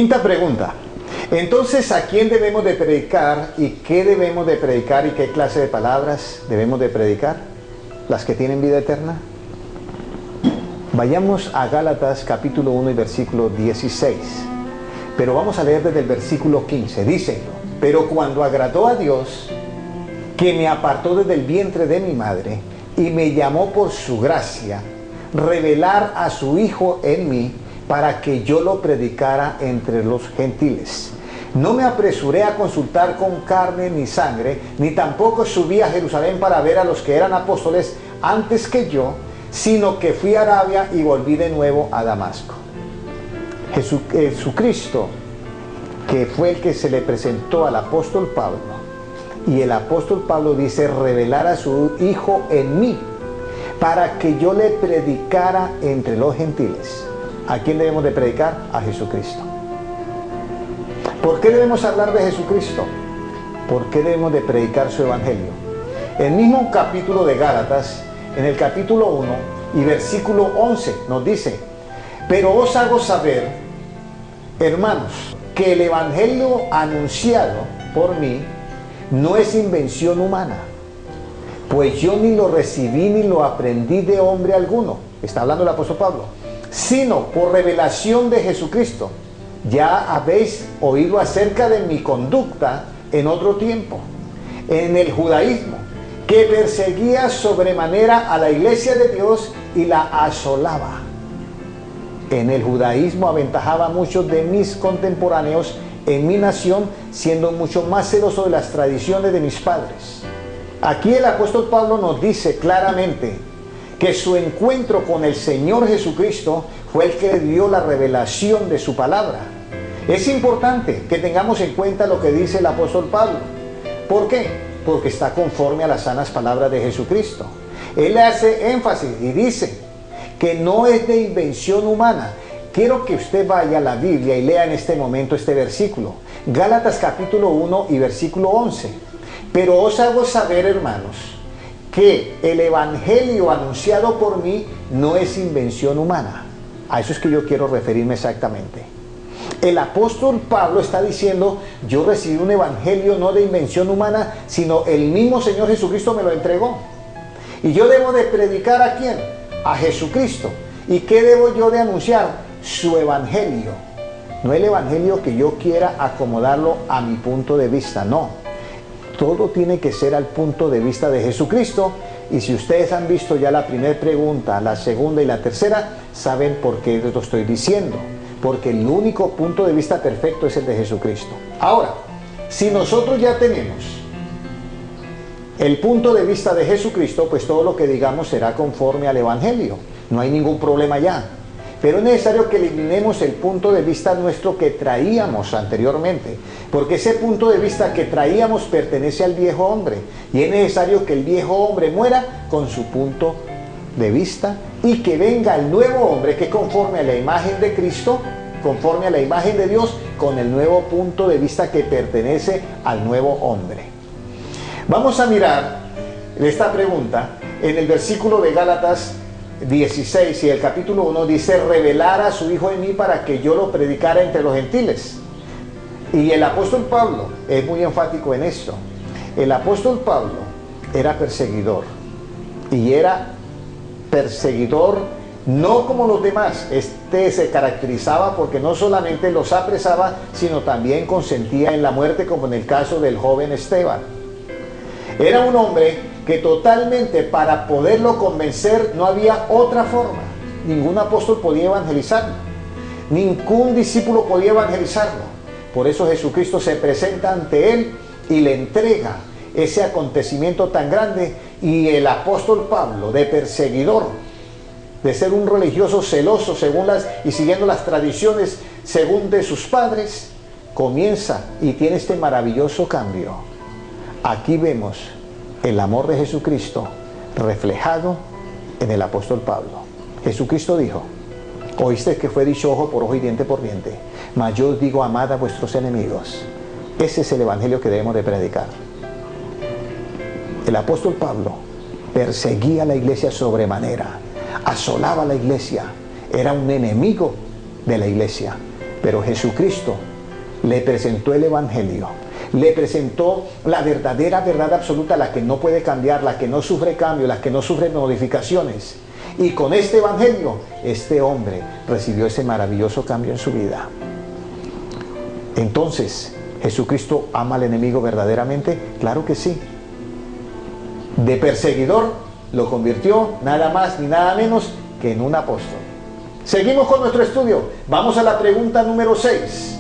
Quinta pregunta. Entonces, ¿a quién debemos de predicar y qué debemos de predicar y qué clase de palabras debemos de predicar? ¿Las que tienen vida eterna? Vayamos a Gálatas capítulo 1 y versículo 16. Pero vamos a leer desde el versículo 15. Dice: pero cuando agradó a Dios, que me apartó desde el vientre de mi madre y me llamó por su gracia, revelar a su Hijo en mí para que yo lo predicara entre los gentiles. No me apresuré a consultar con carne ni sangre, ni tampoco subí a Jerusalén para ver a los que eran apóstoles antes que yo, sino que fui a Arabia y volví de nuevo a Damasco. Jesucristo, que fue el que se le presentó al apóstol Pablo, y el apóstol Pablo dice: revelar a su Hijo en mí, para que yo le predicara entre los gentiles. ¿A quién debemos de predicar? A Jesucristo. ¿Por qué debemos hablar de Jesucristo? ¿Por qué debemos de predicar su evangelio? El mismo capítulo de Gálatas, en el capítulo 1 y versículo 11, nos dice: pero os hago saber, hermanos, que el evangelio anunciado por mí no es invención humana, pues yo ni lo recibí ni lo aprendí de hombre alguno. Está hablando el apóstol Pablo. Sino por revelación de Jesucristo. Ya habéis oído acerca de mi conducta en otro tiempo, en el judaísmo, que perseguía sobremanera a la iglesia de Dios y la asolaba. En el judaísmo aventajaba a muchos de mis contemporáneos en mi nación, siendo mucho más celoso de las tradiciones de mis padres. Aquí el apóstol Pablo nos dice claramente que su encuentro con el Señor Jesucristo fue el que le dio la revelación de su palabra. Es importante que tengamos en cuenta lo que dice el apóstol Pablo. ¿Por qué? Porque está conforme a las sanas palabras de Jesucristo. Él hace énfasis y dice que no es de invención humana. Quiero que usted vaya a la Biblia y lea en este momento este versículo. Gálatas capítulo 1 y versículo 11. Pero os hago saber, hermanos, que el evangelio anunciado por mí no es invención humana. A eso es que yo quiero referirme exactamente. El apóstol Pablo está diciendo: yo recibí un evangelio no de invención humana, sino el mismo Señor Jesucristo me lo entregó. Y yo debo de predicar ¿a quién? A Jesucristo. ¿Y qué debo yo de anunciar? Su evangelio. No el evangelio que yo quiera acomodarlo a mi punto de vista, no. Todo tiene que ser al punto de vista de Jesucristo. Y si ustedes han visto ya la primera pregunta, la segunda y la tercera, saben por qué lo estoy diciendo. Porque el único punto de vista perfecto es el de Jesucristo. Ahora, si nosotros ya tenemos el punto de vista de Jesucristo, pues todo lo que digamos será conforme al evangelio. No hay ningún problema ya. Pero es necesario que eliminemos el punto de vista nuestro que traíamos anteriormente, porque ese punto de vista que traíamos pertenece al viejo hombre, y es necesario que el viejo hombre muera con su punto de vista y que venga el nuevo hombre que conforme a la imagen de Cristo, conforme a la imagen de Dios, con el nuevo punto de vista que pertenece al nuevo hombre. Vamos a mirar esta pregunta en el versículo de Gálatas 16 y el capítulo 1 dice: revelar a su Hijo en mí para que yo lo predicara entre los gentiles. Y el apóstol Pablo es muy enfático en esto. El apóstol Pablo era perseguidor, y era perseguidor no como los demás. Este se caracterizaba porque no solamente los apresaba, sino también consentía en la muerte, como en el caso del joven Esteban. Era un hombre que totalmente, para poderlo convencer, no había otra forma. Ningún apóstol podía evangelizarlo, ningún discípulo podía evangelizarlo. Por eso Jesucristo se presenta ante él y le entrega ese acontecimiento tan grande. Y el apóstol Pablo, de perseguidor, de ser un religioso celoso y siguiendo las tradiciones según de sus padres, comienza y tiene este maravilloso cambio. Aquí vemos el amor de Jesucristo reflejado en el apóstol Pablo. Jesucristo dijo: oíste que fue dicho ojo por ojo y diente por diente, mas yo os digo, amad a vuestros enemigos. Ese es el evangelio que debemos de predicar. El apóstol Pablo perseguía a la iglesia sobremanera, asolaba a la iglesia, era un enemigo de la iglesia, Pero Jesucristo le presentó el Evangelio, le presentó la verdadera verdad absoluta, la que no puede cambiar, la que no sufre cambio, la que no sufre modificaciones. Y con este Evangelio, este hombre recibió ese maravilloso cambio en su vida. Entonces, ¿Jesucristo ama al enemigo verdaderamente? Claro que sí. De perseguidor lo convirtió nada más ni nada menos que en un apóstol. Seguimos con nuestro estudio. Vamos a la pregunta número 6.